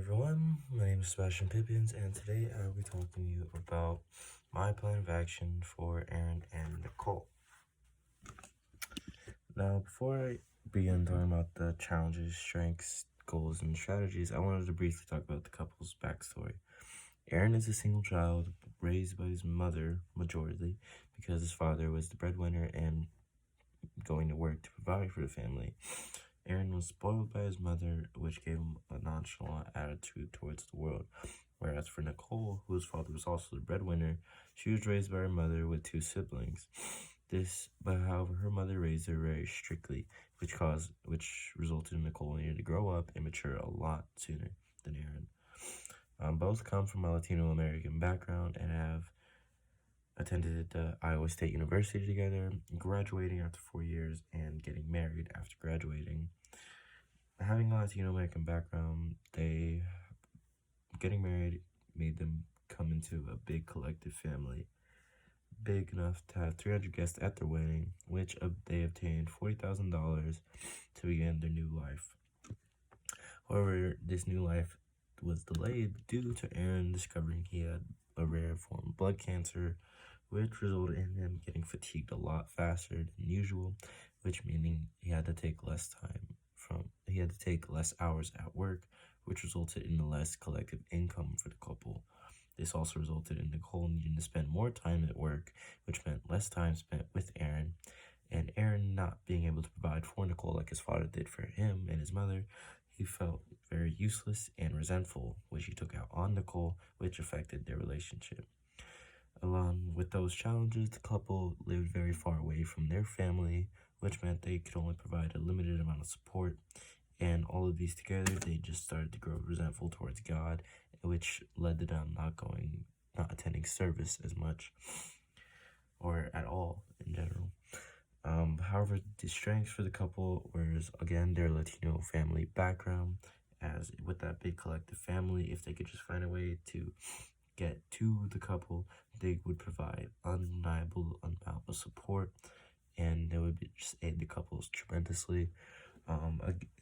everyone, my name is Sebastian Pippins, and today I will be talking to you about my plan of action for Aaron and Nicole. Now, before I begin talking about the challenges, strengths, goals, and strategies, I wanted to briefly talk about the couple's backstory. Aaron is a single child raised by his mother majorly because his father was the breadwinner and going to work to provide for the family. Aaron was spoiled by his mother, which gave him a nonchalant attitude towards the world. Whereas for Nicole, whose father was also the breadwinner, she was raised by her mother with two siblings. But however, her mother raised her very strictly, which resulted in Nicole needing to grow up and mature a lot sooner than Aaron. Both come from a Latino American background and have attended Iowa State University together, graduating after 4 years and getting married after graduating. Having a Latino American background, getting married made them come into a big collective family, big enough to have 300 guests at their wedding, which they obtained $40,000 to begin their new life. However, this new life was delayed due to Aaron discovering he had a rare form of blood cancer, which resulted in him getting fatigued a lot faster than usual, which meaning he had to take less hours at work, which resulted in less collective income for the couple. This also resulted in Nicole needing to spend more time at work, which meant less time spent with Aaron, and Aaron not being able to provide for Nicole like his father did for him and his mother. He felt very useless and resentful, which he took out on Nicole, which affected their relationship. Along with those challenges, the couple lived very far away from their family, which meant they could only provide a limited amount of support. And all of these together, they just started to grow resentful towards God, which led to them not attending service as much, or at all in general. However, the strengths for the couple was, again, their Latino family background, as with that big collective family, if they could just find a way to get to the couple, they would provide undeniable amount of support, and they would just aid the couples tremendously.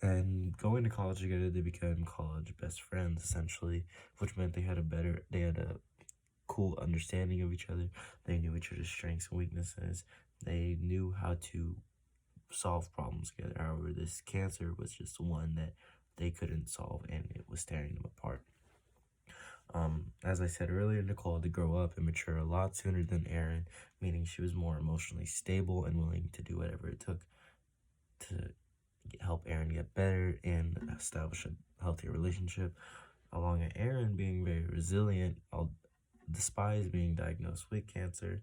And going to college together, they became college best friends essentially, which meant they had a cool understanding of each other. They knew each other's strengths and weaknesses. They knew how to solve problems together. However, this cancer was just one that they couldn't solve, and it was tearing them apart. As I said earlier, Nicole had to grow up and mature a lot sooner than Aaron, meaning she was more emotionally stable and willing to do whatever it took to help Aaron get better and establish a healthier relationship. Along with Aaron being very resilient, despite being diagnosed with cancer,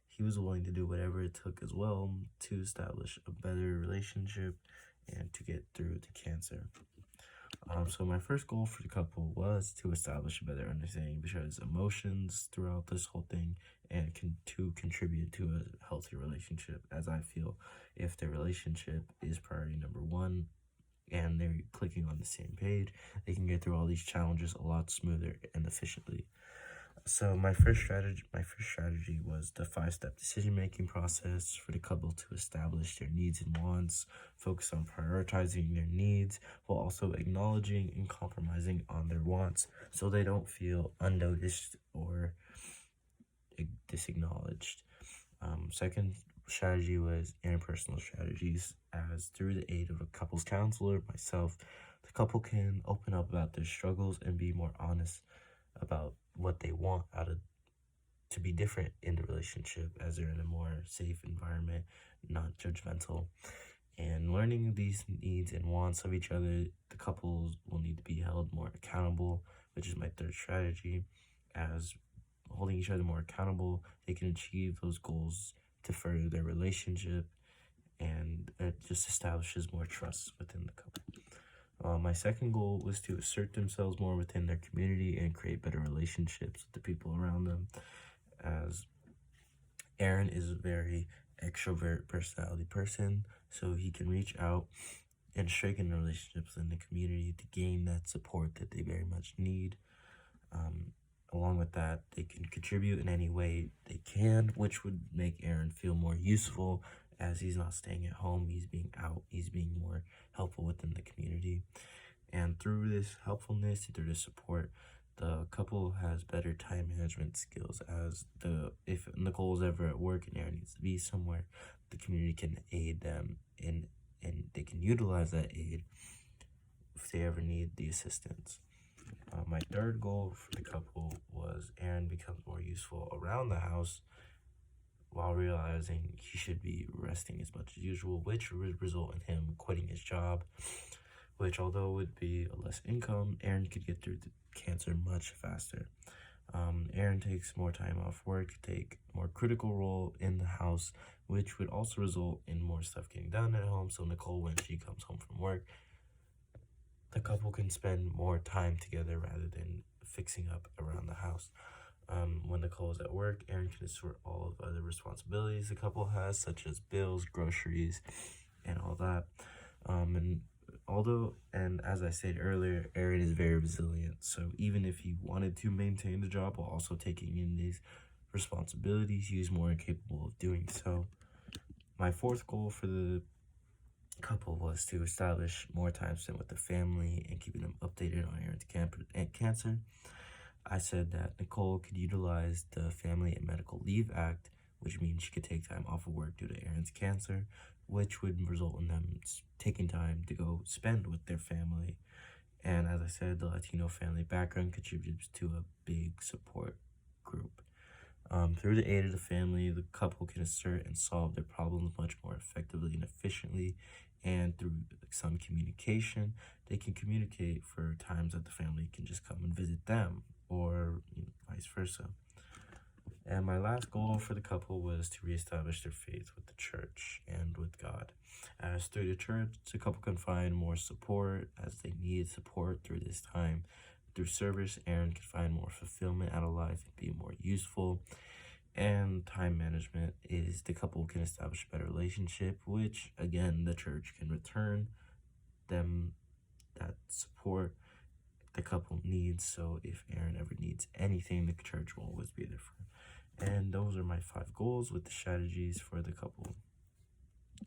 he was willing to do whatever it took as well to establish a better relationship and to get through the cancer. So my first goal for the couple was to establish a better understanding of each other's emotions throughout this whole thing and to contribute to a healthy relationship, as I feel if their relationship is priority number one and they're clicking on the same page, they can get through all these challenges a lot smoother and efficiently. So my first strategy was the 5-step decision-making process for the couple to establish their needs and wants, focus on prioritizing their needs while also acknowledging and compromising on their wants so they don't feel unnoticed or disacknowledged. Second strategy was interpersonal strategies, as through the aid of a couples counselor, myself, the couple can open up about their struggles and be more honest about what they want to be different in the relationship, as they're in a more safe environment, not judgmental. And learning these needs and wants of each other, the couples will need to be held more accountable, which is my third strategy. As holding each other more accountable, they can achieve those goals to further their relationship, and it just establishes more trust within the couple. My second goal was to assert themselves more within their community and create better relationships with the people around them, as Aaron is a very extrovert personality person, so he can reach out and strengthen relationships in the community to gain that support that they very much need. Along with that, they can contribute in any way they can, which would make Aaron feel more useful, as he's not staying at home, he's being out, he's being more helpful within the community. And through this helpfulness, through this support, the couple has better time management skills. As the if Nicole's ever at work and Aaron needs to be somewhere, the community can aid them in, and they can utilize that aid if they ever need the assistance. My third goal for the couple was Aaron becomes more useful around the house while realizing he should be resting as much as usual, which would result in him quitting his job, which, although would be a less income, Aaron could get through the cancer much faster. Aaron takes more time off work, take more critical role in the house, which would also result in more stuff getting done at home. So Nicole, when she comes home from work, the couple can spend more time together rather than fixing up around the house. When Nicole is at work, Aaron can assert all of other responsibilities the couple has, such as bills, groceries, and all that. And as I said earlier, Aaron is very resilient. So even if he wanted to maintain the job while also taking in these responsibilities, he is more incapable of doing so. My fourth goal for the couple was to establish more time spent with the family and keeping them updated on Aaron's cancer. I said that Nicole could utilize the Family and Medical Leave Act, which means she could take time off of work due to Aaron's cancer, which would result in them taking time to go spend with their family. And as I said, the Latino family background contributes to a big support group. Through the aid of the family, the couple can assert and solve their problems much more effectively and efficiently. And through some communication, they can communicate for times that the family can just come and visit them, or vice versa. And my last goal for the couple was to reestablish their faith with the church and with God. As through the church, the couple can find more support as they need support through this time. Through service, Aaron can find more fulfillment out of life and be more useful. And time management is the couple can establish a better relationship, which again the church can return them that support the couple needs. So if Aaron ever needs anything, the church will always be there for him. And those are my 5 goals with the strategies for the couple.